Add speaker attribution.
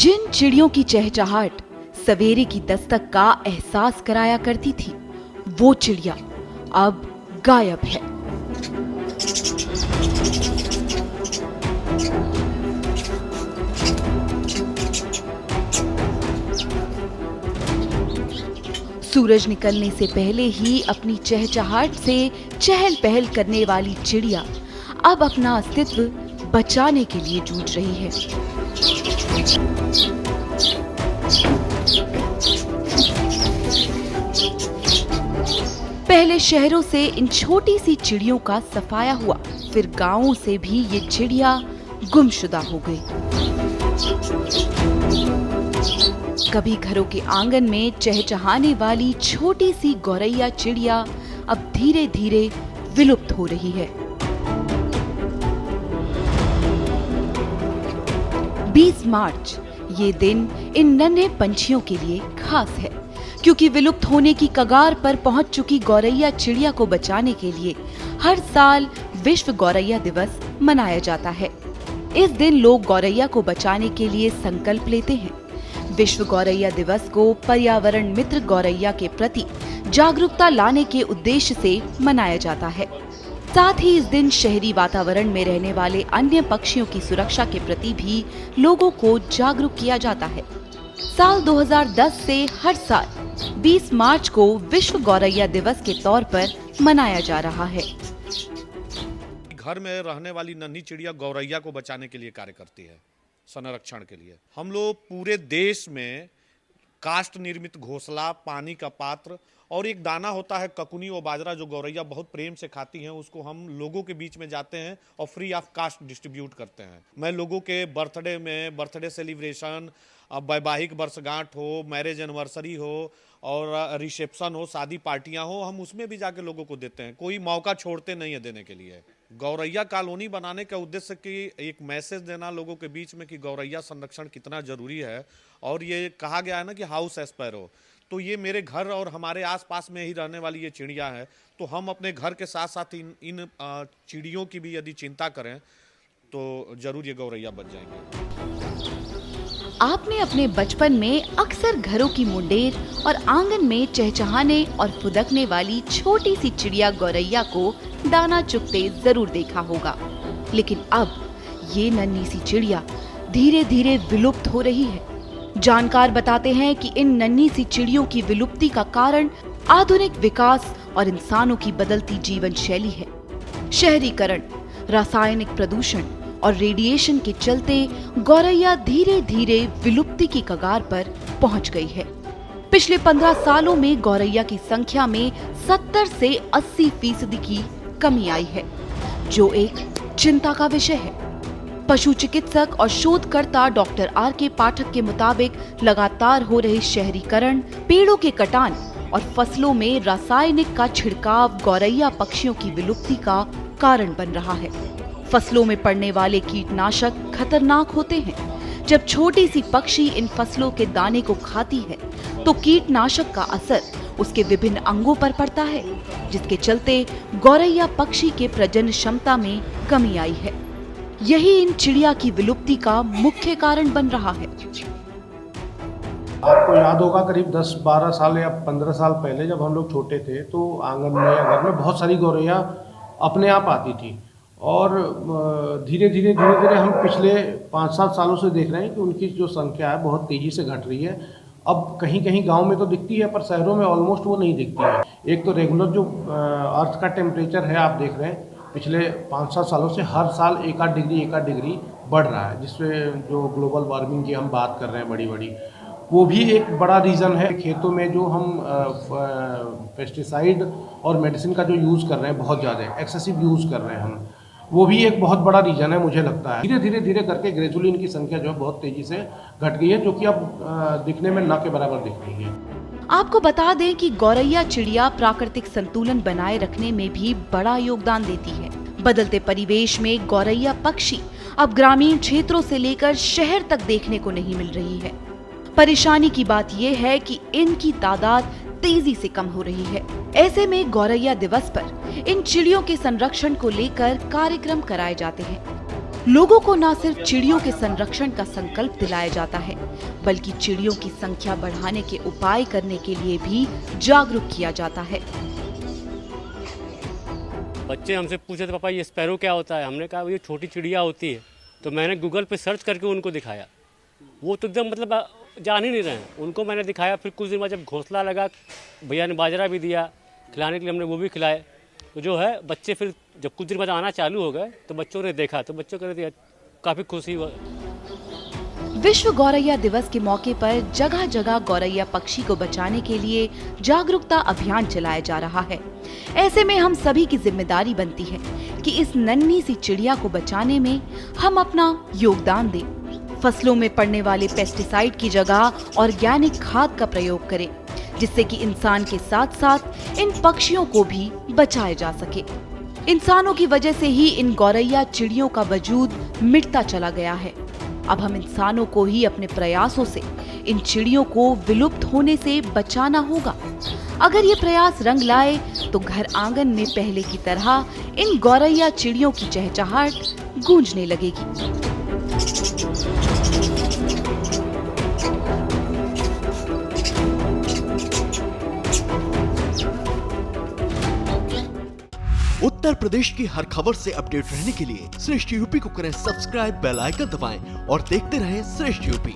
Speaker 1: जिन चिड़ियों की चहचहाट सवेरे की दस्तक का एहसास कराया करती थी, वो चिड़िया अब गायब है। सूरज निकलने से पहले ही अपनी चहचहाट से चहल पहल करने वाली चिड़िया अब अपना अस्तित्व बचाने के लिए जूझ रही है। पहले शहरों से इन छोटी सी चिड़ियों का सफाया हुआ, फिर गांवों से भी ये चिड़िया गुमशुदा हो गई। कभी घरों के आंगन में चहचहाने वाली छोटी सी गौरैया चिड़िया अब धीरे धीरे विलुप्त हो रही है। 20 मार्च ये दिन इन नन्हे पंछियों के लिए खास है, क्योंकि विलुप्त होने की कगार पर पहुंच चुकी गौरैया चिड़िया को बचाने के लिए हर साल विश्व गौरैया दिवस मनाया जाता है। इस दिन लोग गौरैया को बचाने के लिए संकल्प लेते हैं। विश्व गौरैया दिवस को पर्यावरण मित्र गौरैया के प्रति जागरूकता लाने के उद्देश्य से मनाया जाता है। साथ ही इस दिन शहरी वातावरण में रहने वाले अन्य पक्षियों की सुरक्षा के प्रति भी लोगों को जागरूक किया जाता है। साल 2010 से हर साल 20 मार्च को विश्व गौरैया दिवस के तौर पर मनाया जा रहा है।
Speaker 2: घर में रहने वाली नन्ही चिड़िया गौरैया को बचाने के लिए कार्य करती है, संरक्षण के लिए। हम लोग पूरे देश में काष्ठ निर्मित घोंसला, पानी का पात्र और एक दाना होता है ककुनी और बाजरा, जो गौरैया बहुत प्रेम से खाती हैं, उसको हम लोगों के बीच में जाते हैं और फ्री ऑफ कास्ट डिस्ट्रीब्यूट करते हैं। मैं लोगों के बर्थडे में, बर्थडे सेलिब्रेशन, वैवाहिक वर्षगांठ हो, मैरिज एनिवर्सरी हो और रिसेप्शन हो, शादी पार्टियां हो, हम उसमें भी जाके लोगों को देते हैं। कोई मौका छोड़ते नहीं है देने के लिए। गौरैया कॉलोनी बनाने का उद्देश्य कि एक मैसेज देना लोगों के बीच में कि गौरैया संरक्षण कितना जरूरी है। और ये कहा गया है ना कि हाउस एस्पैरो, तो ये मेरे घर और हमारे आसपास में ही रहने वाली ये चिड़िया है। तो हम अपने घर के साथ साथ इन चिड़ियों की भी यदि चिंता करें तो जरूर ये गौरैया बच जाएंगे।
Speaker 1: आपने अपने बचपन में अक्सर घरों की मुंडेर और आंगन में चहचहाने और फुदकने वाली छोटी सी चिड़िया गौरैया को दाना चुगते जरूर देखा होगा, लेकिन अब ये नन्ही सी चिड़िया धीरे धीरे विलुप्त हो रही है। जानकार बताते हैं कि इन नन्ही सी चिड़ियों की विलुप्ति का कारण आधुनिक विकास और इंसानों की बदलती जीवन शैली है। शहरीकरण, रासायनिक प्रदूषण और रेडिएशन के चलते गौरैया धीरे धीरे विलुप्ति की कगार पर पहुंच गई है। पिछले 15 सालों में गौरैया की संख्या में 70 से 80% की कमी आई है, जो एक चिंता का विषय है। पशु चिकित्सक और शोधकर्ता डॉक्टर R.K. पाठक के मुताबिक लगातार हो रहे शहरीकरण, पेड़ों के कटान और फसलों में रासायनिक का छिड़काव गौरैया पक्षियों की विलुप्ति का कारण बन रहा है। फसलों में पड़ने वाले कीटनाशक खतरनाक होते हैं। जब छोटी सी पक्षी इन फसलों के दाने को खाती है तो कीटनाशक का असर उसके विभिन्न अंगों पर पड़ता है, जिसके चलते गौरैया पक्षी के प्रजनन क्षमता में कमी आई है। यही इन चिड़िया की विलुप्ति का मुख्य कारण बन रहा है।
Speaker 3: आपको याद होगा करीब 10-12 साल या 15 साल पहले जब हम लोग छोटे थे तो आंगन में या घर में बहुत सारी गौरैया अपने आप आती थी। और धीरे धीरे हम पिछले 5-7 सालों से देख रहे हैं कि उनकी जो संख्या है बहुत तेज़ी से घट रही है। अब कहीं कहीं गांव में तो दिखती है, पर शहरों में ऑलमोस्ट वो नहीं दिखती है। एक तो रेगुलर जो अर्थ का टेम्परेचर है, आप देख रहे हैं पिछले 5-7 सालों से हर साल 1-8 डिग्री बढ़ रहा है, जिससे जो ग्लोबल वार्मिंग की हम बात कर रहे हैं बड़ी, वो भी एक बड़ा रीज़न है। खेतों में जो हम पेस्टिसाइड और मेडिसिन का जो यूज़ कर रहे हैं, बहुत ज़्यादा एक्सेसिव यूज़ कर रहे हैं हम, वो भी एक बहुत बड़ा रीज़न है मुझे लगता है। धीरे करके ग्रेजुअली इनकी संख्या जो है बहुत तेज़ी से घट गई है, जो कि अब दिखने में न के बराबर दिख रही है।
Speaker 1: आपको बता दें कि गौरैया चिड़िया प्राकृतिक संतुलन बनाए रखने में भी बड़ा योगदान देती है। बदलते परिवेश में गौरैया पक्षी अब ग्रामीण क्षेत्रों से लेकर शहर तक देखने को नहीं मिल रही है। परेशानी की बात यह है कि इनकी तादाद तेजी से कम हो रही है। ऐसे में गौरैया दिवस पर इन चिड़ियों के संरक्षण को लेकर कार्यक्रम कराए जाते हैं। लोगों को न सिर्फ चिड़ियों के संरक्षण का संकल्प दिलाया जाता है, बल्कि चिड़ियों की संख्या बढ़ाने के उपाय करने के लिए भी जागरूक किया जाता है।
Speaker 4: बच्चे हमसे पूछे थे, पापा ये स्पैरो क्या होता है? हमने कहा ये छोटी चिड़िया होती है। तो मैंने गूगल पे सर्च करके उनको दिखाया। वो तो एकदम मतलब जान ही नहीं रहे हैं। उनको मैंने दिखाया। फिर कुछ दिन बाद जब घोंसला लगा, भैया ने बाजरा भी दिया खिलाने के लिए, हमने वो भी खिलाए। तो जो है बच्चे फिर जब कुछ दिन बाद आना चालू हो गए तो बच्चों ने देखा, तो बच्चों को काफ़ी खुशी हुआ।
Speaker 1: विश्व गौरैया दिवस के मौके पर जगह जगह गौरैया पक्षी को बचाने के लिए जागरूकता अभियान चलाया जा रहा है। ऐसे में हम सभी की जिम्मेदारी बनती है कि इस नन्ही सी चिड़िया को बचाने में हम अपना योगदान दें। फसलों में पड़ने वाले पेस्टिसाइड की जगह ऑर्गेनिक खाद का प्रयोग करें, जिससे कि इंसान के साथ साथ इन पक्षियों को भी बचाया जा सके। इंसानों की वजह से ही इन गौरैया चिड़ियों का वजूद मिटता चला गया है। अब हम इंसानों को ही अपने प्रयासों से इन चिड़ियों को विलुप्त होने से बचाना होगा। अगर ये प्रयास रंग लाए तो घर आंगन में पहले की तरह इन गौरैया चिड़ियों की चहचहाहट गूंजने लगेगी।
Speaker 5: उत्तर प्रदेश की हर खबर से अपडेट रहने के लिए श्रेष्ठ यूपी को करें सब्सक्राइब, बेल आइकन दबाएं और देखते रहें श्रेष्ठ यूपी।